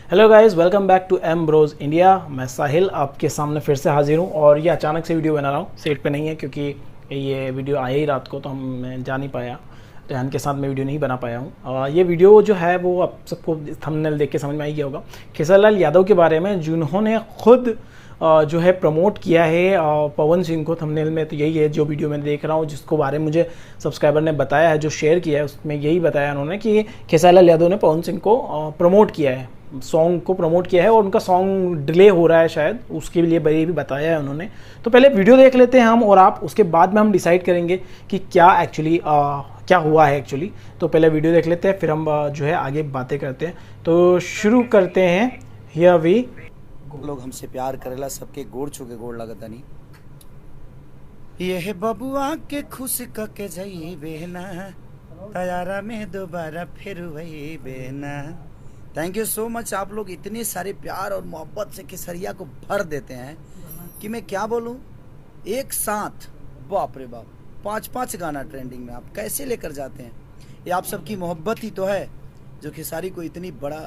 Hello guys, welcome back to M bros India. मैं साहिल आपके सामने फिर से हाजिर हूँ और ये अचानक से वीडियो बना रहा हूँ। सेट पे नहीं है क्योंकि ये वीडियो आया ही रात को, तो मैं जा नहीं पाया। रेहान के साथ मैं वीडियो नहीं बना पाया हूँ। ये वीडियो जो है वो आप सबको थंबनेल देख के समझ में आ गया होगा। खेसारीलाल यादव के बारे में, जिन्होंने खुद जो है प्रमोट किया है पवन सिंह को। थंबनेल में तो यही है जो वीडियो मैं देख रहा हूँ, जिसको बारे में मुझे सब्सक्राइबर ने बताया है, जो शेयर किया है, उसमें यही बताया उन्होंने कि खेसारीलाल यादव ने पवन सिंह को प्रमोट किया है, सॉन्ग को प्रमोट किया है और उनका सॉन्ग डिले हो रहा है शायद, उसके लिए ये भी बताया है उन्होंने। तो पहले वीडियो देख लेते हैं हम और आप, उसके बाद में हम डिसाइड करेंगे कि क्या एक्चुअली क्या हुआ है एक्चुअली। तो पहले वीडियो देख लेते हैं, फिर हम जो है आगे बातें करते हैं। तो शुरू करते हैं। हियर वी लोग हमसे प्यार करेला, सबके गोड़ छू के गोड़ लगता नहीं। ये है बबुआ के खुश के जाइए बेहना, तैयारा में दोबारा फिर वही बेहना। Thank you so much. आप लोग इतने सारे प्यार और मोहब्बत से केसरिया को भर देते हैं कि मैं क्या बोलूं। एक साथ बाप रे बाप 5-5 गाना ट्रेंडिंग में आप कैसे लेकर जाते हैं। ये आप सबकी मोहब्बत ही तो है जो खेसारी को इतनी बड़ा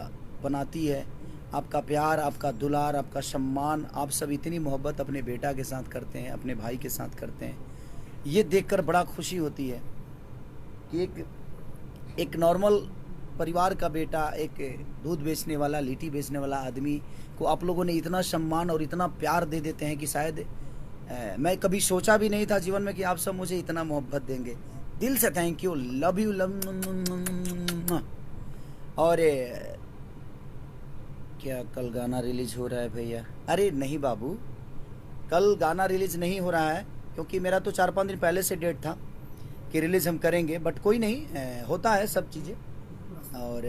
बनाती है। आपका प्यार, आपका दुलार, आपका सम्मान, आप सब इतनी मोहब्बत अपने बेटा के साथ करते हैं, अपने भाई के साथ करते हैं। ये देखकर बड़ा खुशी होती है कि एक नॉर्मल परिवार का बेटा, एक दूध बेचने वाला, लीटी बेचने वाला आदमी को आप लोगों ने इतना सम्मान और इतना प्यार दे देते हैं कि शायद मैं कभी सोचा भी नहीं था जीवन में कि आप सब मुझे इतना मोहब्बत देंगे। दिल से thank you, love you, love. और क्या कल गाना रिलीज हो रहा है भैया? अरे नहीं बाबू, कल गाना रिलीज नहीं हो रहा है क्योंकि मेरा तो 4-5 दिन पहले से डेट था कि रिलीज हम करेंगे, बट कोई नहीं, होता है सब चीज़ें और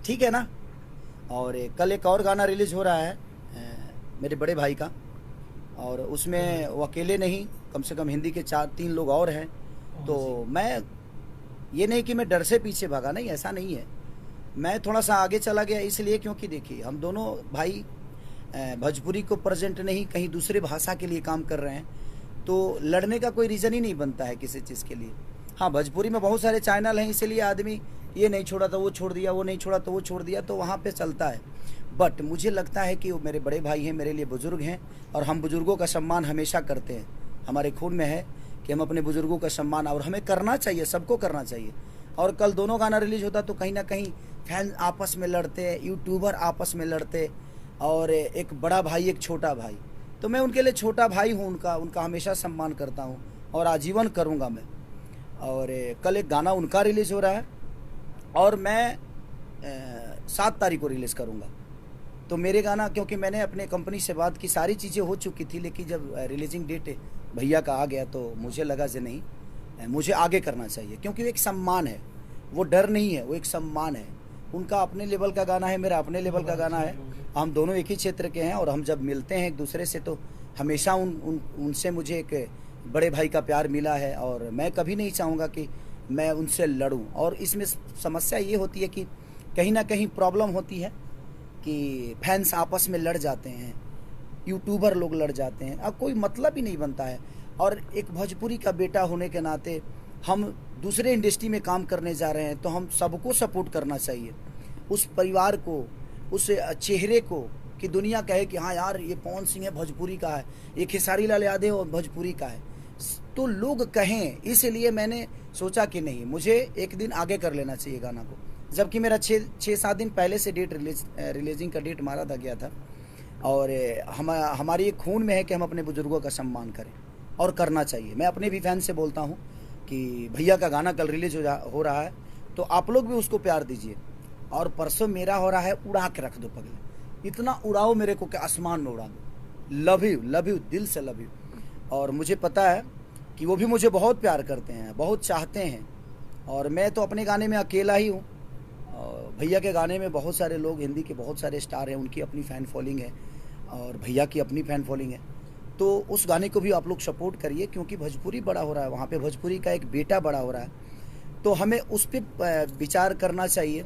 ठीक है ना। और कल एक और गाना रिलीज हो रहा है मेरे बड़े भाई का, और उसमें वो अकेले नहीं, कम से कम हिंदी के 4-3 लोग और हैं। तो मैं ये नहीं कि मैं डर से पीछे भागा, नहीं, ऐसा नहीं है। मैं थोड़ा सा आगे चला गया इसलिए क्योंकि देखिए हम दोनों भाई भोजपुरी को प्रेजेंट नहीं, कहीं दूसरे भाषा के लिए काम कर रहे हैं, तो लड़ने का कोई रीज़न ही नहीं बनता है किसी चीज़ के लिए। हाँ, भोजपुरी में बहुत सारे चैनल हैं, इसीलिए आदमी ये नहीं छोड़ा तो वो छोड़ दिया, वो नहीं छोड़ा तो वो छोड़ दिया, तो वहाँ पे चलता है। बट मुझे लगता है कि वो मेरे बड़े भाई हैं, मेरे लिए बुज़ुर्ग हैं, और हम बुज़ुर्गों का सम्मान हमेशा करते हैं। हमारे खून में है कि हम अपने बुज़ुर्गों का सम्मान, और हमें करना चाहिए, सबको करना चाहिए। और कल दोनों गाना रिलीज होता तो कहीं ना कहीं फैन आपस में लड़ते, यूट्यूबर आपस में लड़ते, और एक बड़ा भाई एक छोटा भाई, तो मैं उनके लिए छोटा भाई हूँ, उनका हमेशा सम्मान करता हूँ और आजीवन करूँगा मैं। और कल एक गाना उनका रिलीज़ हो रहा है और मैं 7 तारीख को रिलीज़ करूँगा। तो मेरे गाना, क्योंकि मैंने अपने कंपनी से बात की, सारी चीज़ें हो चुकी थी, लेकिन जब रिलीजिंग डेट भैया का आ गया तो मुझे लगा कि नहीं, मुझे आगे करना चाहिए, क्योंकि वो एक सम्मान है, वो डर नहीं है, वो एक सम्मान है। उनका अपने लेवल का गाना है, मेरा अपने लेवल का गाना है, हम दोनों एक ही क्षेत्र के हैं, और हम जब मिलते हैं एक दूसरे से तो हमेशा उनसे मुझे एक बड़े भाई का प्यार मिला है, और मैं कभी नहीं चाहूँगा कि मैं उनसे लड़ूं। और इसमें समस्या ये होती है कि कहीं ना कहीं प्रॉब्लम होती है कि फैंस आपस में लड़ जाते हैं, यूट्यूबर लोग लड़ जाते हैं, अब कोई मतलब ही नहीं बनता है। और एक भोजपुरी का बेटा होने के नाते हम दूसरे इंडस्ट्री में काम करने जा रहे हैं, तो हम सबको सपोर्ट करना चाहिए, उस परिवार को, उस चेहरे को, कि दुनिया कहे कि हाँ यार ये पवन सिंह है भोजपुरी का है, ये खेसारीलाल यादव और भोजपुरी का है, तो लोग कहें। इसलिए मैंने सोचा कि नहीं, मुझे एक दिन आगे कर लेना चाहिए गाना को, जबकि मेरा 6-7 दिन पहले से डेट रिलीजिंग का डेट मारा था गया था। और हमारी एक खून में है कि हम अपने बुजुर्गों का सम्मान करें, और करना चाहिए। मैं अपने भी फैन से बोलता हूँ कि भैया का गाना कल रिलीज हो रहा है, तो आप लोग भी उसको प्यार दीजिए। और परसों मेरा हो रहा है, उड़ा के रख दो पगले, इतना उड़ाओ मेरे को कि आसमान में उड़ा दो। लव यू, दिल से लव यू। और मुझे पता है कि वो भी मुझे बहुत प्यार करते हैं, बहुत चाहते हैं, और मैं तो अपने गाने में अकेला ही हूँ। भैया के गाने में बहुत सारे लोग, हिंदी के बहुत सारे स्टार हैं, उनकी अपनी फ़ैन फॉलोइंग है, और भैया की अपनी फ़ैन फॉलोइंग है। तो उस गाने को भी आप लोग सपोर्ट करिए, क्योंकि भोजपुरी बड़ा हो रहा है, वहाँ पे भोजपुरी का एक बेटा बड़ा हो रहा है, तो हमें उस पर विचार करना चाहिए,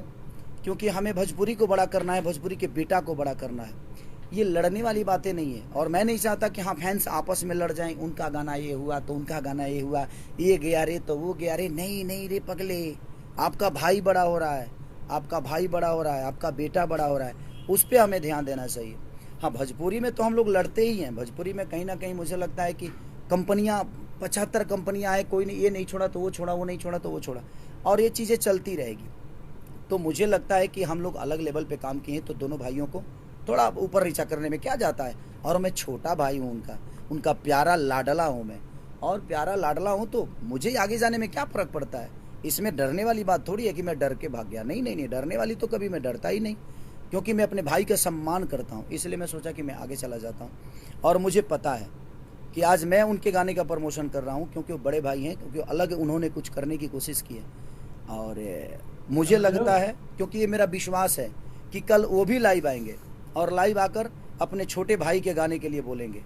क्योंकि हमें भोजपुरी को बड़ा करना है, भोजपुरी के बेटा को बड़ा करना है। ये लड़ने वाली बातें नहीं है, और मैं नहीं चाहता कि हाँ फैंस आपस में लड़ जाएं, उनका गाना ये हुआ तो उनका गाना ये हुआ, ये गया रे तो वो गया रे। नहीं रे पगले, आपका भाई बड़ा हो रहा है, आपका भाई बड़ा हो रहा है, आपका बेटा बड़ा हो रहा है, उस पर हमें ध्यान देना चाहिए। हाँ, भोजपुरी में तो हम लोग लड़ते ही हैं। भोजपुरी में कहीं ना कहीं मुझे लगता है कि कंपनियाँ 75 कंपनियाँ हैं, कोई नहीं, ये नहीं छोड़ा तो वो छोड़ा, वो नहीं छोड़ा तो वो छोड़ा, और ये चीज़ें चलती रहेगी। तो मुझे लगता है कि हम लोग अलग लेवल पे काम किए हैं, तो दोनों भाइयों को थोड़ा ऊपर नीचा करने में क्या जाता है। और मैं छोटा भाई हूँ उनका प्यारा लाडला हूँ मैं, और प्यारा लाडला हूँ तो मुझे आगे जाने में क्या फ़र्क पड़ता है। इसमें डरने वाली बात थोड़ी है कि मैं डर के भाग गया। नहीं नहीं नहीं, डरने वाली तो कभी मैं डरता ही नहीं, क्योंकि मैं अपने भाई का सम्मान करता हूँ। इसलिए मैं सोचा कि मैं आगे चला जाता हूँ। और मुझे पता है कि आज मैं उनके गाने का प्रमोशन कर रहा हूँ, क्योंकि वो बड़े भाई हैं, क्योंकि अलग उन्होंने कुछ करने की कोशिश की है। और मुझे लगता है, क्योंकि ये मेरा विश्वास है कि कल वो भी लाइव आएंगे और लाइव आकर अपने छोटे भाई के गाने के लिए बोलेंगे।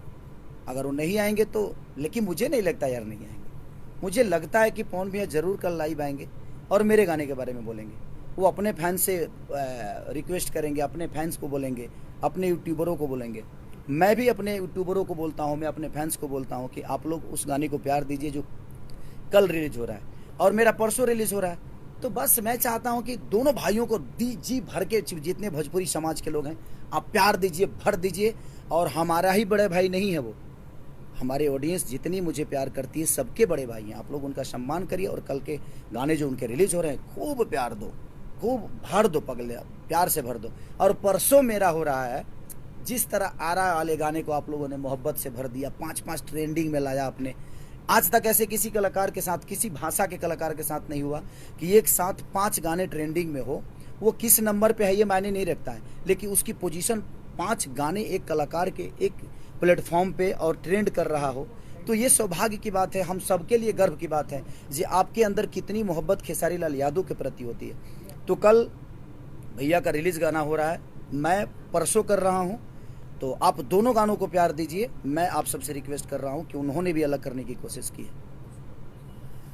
अगर वो नहीं आएंगे तो, लेकिन मुझे नहीं लगता यार नहीं आएंगे। मुझे लगता है कि पवन भैया ज़रूर कल लाइव आएंगे और मेरे गाने के बारे में बोलेंगे। वो अपने फैंस से रिक्वेस्ट करेंगे, अपने फैंस को बोलेंगे, अपने यूट्यूबरों को बोलेंगे। मैं भी अपने यूट्यूबरों को बोलता हूँ, मैं अपने फैंस को बोलता हूँ कि आप लोग उस गाने को प्यार दीजिए जो कल रिलीज हो रहा है और मेरा परसों रिलीज हो रहा है। तो बस मैं चाहता हूं कि दोनों भाइयों को जी भर के, जितने भोजपुरी समाज के लोग हैं, आप प्यार दीजिए, भर दीजिए। और हमारा ही बड़े भाई नहीं है वो, हमारे ऑडियंस जितनी मुझे प्यार करती है सबके बड़े भाई हैं। आप लोग उनका सम्मान करिए और कल के गाने जो उनके रिलीज हो रहे हैं खूब प्यार दो, खूब भर दो, पगले प्यार से भर दो। और परसों मेरा हो रहा है, जिस तरह आरा वाले गाने को आप लोगों ने मोहब्बत से भर दिया, 5-5 ट्रेंडिंग में लाया आपने। आज तक ऐसे किसी कलाकार के साथ, किसी भाषा के कलाकार के साथ नहीं हुआ कि एक साथ 5 गाने ट्रेंडिंग में हो। वो किस नंबर पे है ये मायने नहीं रखता है, लेकिन उसकी पोजीशन 5 गाने एक कलाकार के एक प्लेटफॉर्म पे और ट्रेंड कर रहा हो, तो ये सौभाग्य की बात है, हम सबके लिए गर्व की बात है जी। आपके अंदर कितनी मोहब्बत खेसारी लाल यादव के प्रति होती है। तो कल भैया का रिलीज गाना हो रहा है, मैं परसों कर रहा हूँ, तो आप दोनों गानों को प्यार दीजिए। मैं आप सबसे रिक्वेस्ट कर रहा हूं कि उन्होंने भी अलग करने की कोशिश की है।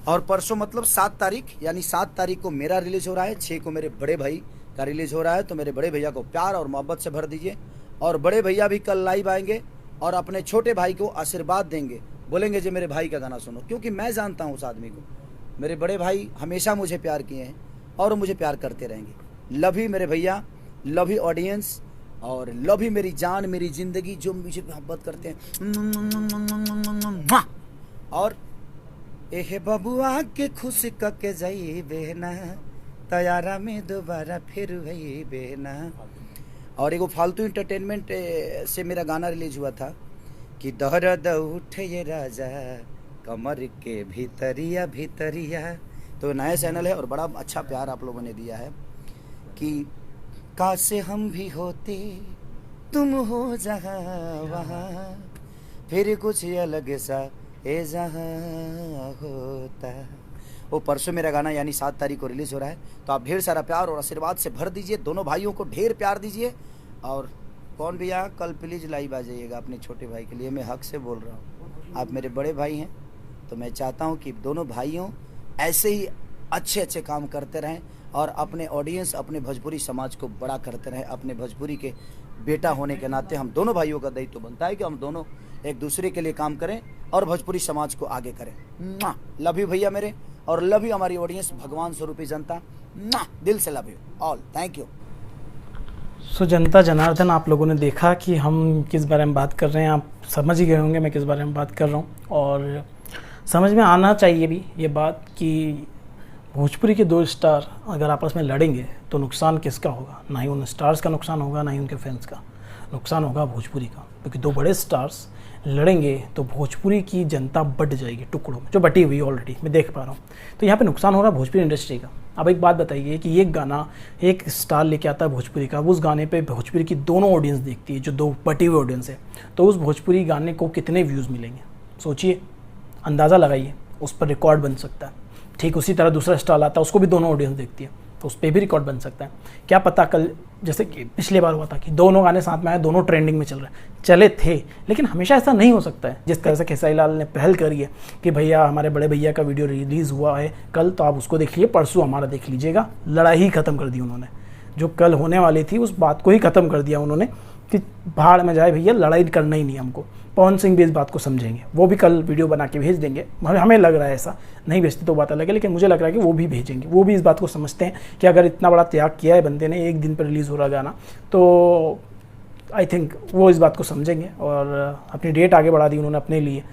और परसों मतलब 7 तारीख, यानी 7 तारीख को मेरा रिलीज हो रहा है, 6 को मेरे बड़े भाई का रिलीज हो रहा है। तो मेरे बड़े भैया को प्यार और मोहब्बत से भर दीजिए। और बड़े भैया भी कल लाइव आएंगे और अपने छोटे भाई को आशीर्वाद देंगे, बोलेंगे जी मेरे भाई का गाना सुनो। क्योंकि मैं जानता हूँ उस आदमी को, मेरे बड़े भाई हमेशा मुझे प्यार किए हैं और मुझे प्यार करते रहेंगे। लव यू मेरे भैया, लव यू ऑडियंस, और लव ही मेरी जान, मेरी जिंदगी, जो मुझे मोहब्बत करते हैं। और एहे बबुआ के खुश के जाई बेना, तैयारा में दोबारा फिर वही बेना। और एगो फालतू इंटरटेनमेंट से मेरा गाना रिलीज हुआ था कि दर्द उठे ये राजा कमर के भीतरिया भीतरिया। तो नया चैनल है और बड़ा अच्छा प्यार आप लोगों ने दिया है कि काश हम भी होते तुम हो जहाँ वहाँ, फिर कुछ अलग सा ए जहाँ होता। वो परसों मेरा गाना यानी 7 तारीख को रिलीज़ हो रहा है। तो आप ढेर सारा प्यार और आशीर्वाद से भर दीजिए, दोनों भाइयों को ढेर प्यार दीजिए। और कौन भैया कल प्लीज़ लाइव आ जाइएगा अपने छोटे भाई के लिए, मैं हक से बोल रहा हूँ, आप मेरे बड़े भाई हैं। तो मैं चाहता हूँ कि दोनों भाइयों ऐसे ही अच्छे अच्छे काम करते रहें और अपने ऑडियंस, अपने भोजपुरी समाज को बड़ा करते रहें। अपने भोजपुरी के बेटा होने के नाते हम दोनों भाइयों का दायित्व बनता है कि हम दोनों एक दूसरे के लिए काम करें और भोजपुरी समाज को आगे करें। लव यू भैया मेरे, और लव यू हमारी ऑडियंस, भगवान स्वरूपी जनता, दिल से love you all, thank you. सो जनता जनार्दन, आप लोगों ने देखा कि हम किस बारे में बात कर रहे हैं, आप समझ ही गए होंगे मैं किस बारे में बात कर रहा हूँ। और समझ में आना चाहिए भी ये बात कि भोजपुरी के 2 स्टार अगर आपस में लड़ेंगे तो नुकसान किसका होगा? ना ही उन स्टार्स का नुकसान होगा, ना ही उनके फैंस का नुकसान होगा, भोजपुरी का। क्योंकि 2 बड़े स्टार्स लड़ेंगे तो भोजपुरी की जनता बट जाएगी टुकड़ों में, जो बटी हुई ऑलरेडी मैं देख पा रहा हूँ। तो यहाँ पे नुकसान हो रहा है भोजपुरी इंडस्ट्री का। अब एक बात बताइए कि ये गाना एक स्टार लेके आता है भोजपुरी का, उस गाने पे भोजपुरी की दोनों ऑडियंस देखती है, जो 2 बटी हुई ऑडियंस है, तो उस भोजपुरी गाने को कितने व्यूज़ मिलेंगे सोचिए, अंदाज़ा लगाइए। उस पर रिकॉर्ड बन सकता है। ठीक उसी तरह दूसरा स्टार आता है, उसको भी दोनों ऑडियंस देखती है, तो उस पर भी रिकॉर्ड बन सकता है। क्या पता कल जैसे कि पिछली बार हुआ था कि दोनों गाने साथ में आए, दोनों ट्रेंडिंग में चले थे, लेकिन हमेशा ऐसा नहीं हो सकता है। जिस तरह से खेसारी लाल ने पहल करी है कि भैया हमारे बड़े भैया का वीडियो रिलीज़ हुआ है कल, तो आप उसको देख लीजिए, परसों हमारा देख लीजिएगा। लड़ाई ही ख़त्म कर दी उन्होंने, जो कल होने वाली थी उस बात को ही ख़त्म कर दिया उन्होंने कि भाड़ में जाए भैया, लड़ाई करना ही नहीं हमको। पवन सिंह भी इस बात को समझेंगे, वो भी कल वीडियो बना के भेज देंगे। हमें लग रहा है ऐसा, नहीं भेजते तो बात अलग है, लेकिन मुझे लग रहा है कि वो भी भेजेंगे। वो भी इस बात को समझते हैं कि अगर इतना बड़ा त्याग किया है बंदे ने, एक दिन पर रिलीज़ हो रहा गाना, तो आई थिंक वो इस बात को समझेंगे और अपनी डेट आगे बढ़ा दी उन्होंने अपने लिए,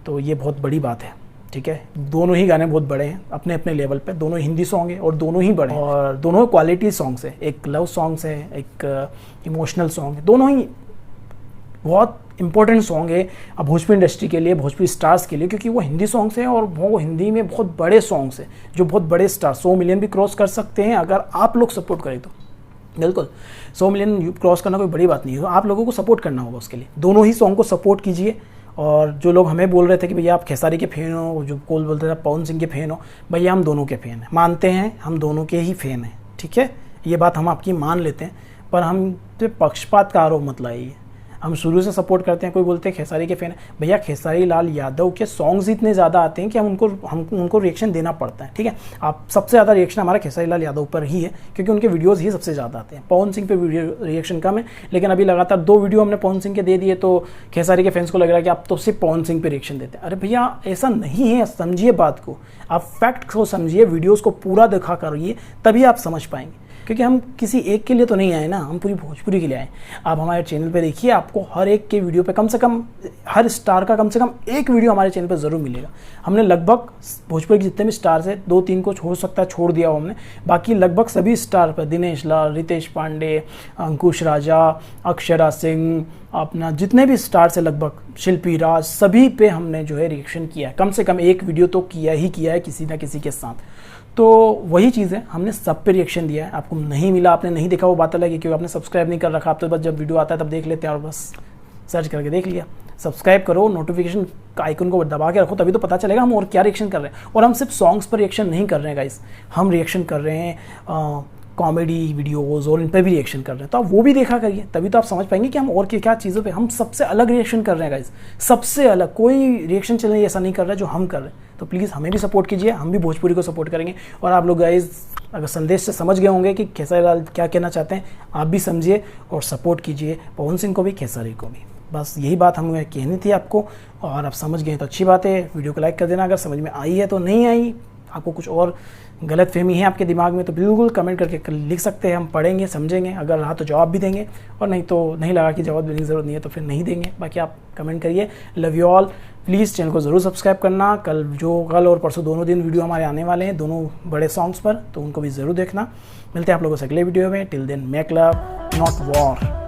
तो ये बहुत बड़ी बात है। ठीक है, दोनों ही गाने बहुत बड़े हैं अपने अपने लेवल पे, दोनों हिंदी सॉन्ग है और दोनों ही बड़े हैं और दोनों क्वालिटी सॉन्ग्स है। एक लव सॉन्ग्स है, एक इमोशनल सॉन्ग है, दोनों ही बहुत इंपॉर्टेंट सॉन्ग है अब भोजपुरी इंडस्ट्री के लिए, भोजपुरी स्टार्स के लिए, क्योंकि वो हिंदी सॉन्ग्स हैं और वो हिंदी में बहुत बड़े सॉन्ग्स हैं जो बहुत बड़े स्टार 100 मिलियन भी क्रॉस कर सकते हैं अगर आप लोग सपोर्ट करें तो। बिल्कुल 100 मिलियन क्रॉस करना कोई बड़ी बात नहीं है, तो आप लोगों को सपोर्ट करना होगा उसके लिए। दोनों ही सॉन्ग को सपोर्ट कीजिए। और जो लोग हमें बोल रहे थे कि भैया आप खेसारी के फ़ैन हो, जो कोल बोलते थे पवन सिंह के फ़ैन हो, भैया हम दोनों के फ़ैन हैं, मानते हैं हम दोनों के ही फ़ैन हैं। ठीक है, ये बात हम आपकी मान लेते हैं, पर हम पे पक्षपात का आरोप मत लाइए। हम शुरू से सपोर्ट करते हैं। कोई बोलते हैं खेसारी के फ़ैन है, भैया खेसारी लाल यादव के सॉन्ग्स इतने ज़्यादा आते हैं कि हम उनको रिएक्शन देना पड़ता है। ठीक है, आप सबसे ज़्यादा रिएक्शन हमारा खेसारी लाल यादव पर ही है, क्योंकि उनके वीडियोस ही सबसे ज़्यादा आते हैं। पवन सिंह पे वीडियो रिएक्शन कम है, लेकिन अभी लगातार 2 वीडियो हमने पवन सिंह के दे दिए, तो खेसारी के फैंस को लग रहा है कि आप तो सिर्फ पवन सिंह पे रिएक्शन देते हैं। अरे भैया ऐसा नहीं है, समझिए बात को, आप फैक्ट को समझिए, वीडियोज़ को पूरा दिखा करिए, तभी आप समझ पाएंगे। क्योंकि हम किसी एक के लिए तो नहीं आए ना, हम पूरी भोजपुरी के लिए आए। आप हमारे चैनल पे देखिए, आपको हर एक के वीडियो पे कम से कम, हर स्टार का कम से कम एक वीडियो हमारे चैनल पे ज़रूर मिलेगा। हमने लगभग भोजपुरी के जितने भी स्टार्स हैं, 2-3 को छोड़ सकता है छोड़ दिया हो हमने, बाकी लगभग सभी स्टार पर, दिनेश लाल, रितेश पांडे, अंकुश राजा, अक्षरा सिंह, अपना जितने भी स्टार्स हैं लगभग, शिल्पी राज, सभी पे हमने जो है रिएक्शन किया है। कम से कम एक वीडियो तो किया ही किया है किसी ना किसी के साथ। तो वही चीज़ है, हमने सब पे रिएक्शन दिया है। आपको नहीं मिला, आपने नहीं देखा, वो बात अलग है, क्योंकि आपने सब्सक्राइब नहीं कर रखा। आप तो बस जब वीडियो आता है तब देख लेते हैं और बस सर्च करके देख लिया। सब्सक्राइब करो, नोटिफिकेशन का आइकन को दबा के रखो, तभी तो पता चलेगा हम और क्या रिएक्शन कर रहे हैं। और हम सिर्फ सॉन्ग्स पर रिएक्शन नहीं कर रहे हैं गाइस, हम रिएक्शन कर रहे हैं कॉमेडी वीडियोज़ और इन पर भी रिएक्शन कर रहे हैं। तो आप वो भी देखा करिए, तभी तो आप समझ पाएंगे कि हम और क्या चीज़ों पे हम सबसे अलग रिएक्शन कर रहे हैं गाइस, सबसे अलग। कोई रिएक्शन चैनल ऐसा नहीं कर रहा है जो हम कर रहे हैं। तो प्लीज़ हमें भी सपोर्ट कीजिए, हम भी भोजपुरी को सपोर्ट करेंगे। और आप लोग गाइस अगर संदेश से समझ गए होंगे कि खेसारी लाल क्या कहना चाहते हैं, आप भी समझिए और सपोर्ट कीजिए पवन सिंह को भी, खेसारी को भी। बस यही बात हमें कहनी थी आपको, और आप समझ गए तो अच्छी बात है। वीडियो को लाइक कर देना, अगर समझ में आई है तो। नहीं आई, आपको कुछ और गलत फहमी है आपके दिमाग में, तो बिल्कुल कमेंट करके लिख सकते हैं, हम पढ़ेंगे, समझेंगे। अगर रहा तो जवाब भी देंगे, और नहीं तो नहीं लगा कि जवाब देने की ज़रूरत नहीं है तो फिर नहीं देंगे। बाकी आप कमेंट करिए। Love you all. Please channel को ज़रूर सब्सक्राइब करना। कल और परसों दोनों दिन वीडियो हमारे आने वाले हैं, दोनों बड़े सॉन्ग्स पर, तो उनको भी ज़रूर देखना। मिलते हैं आप लोगों से अगले वीडियो में। Till then make love not war.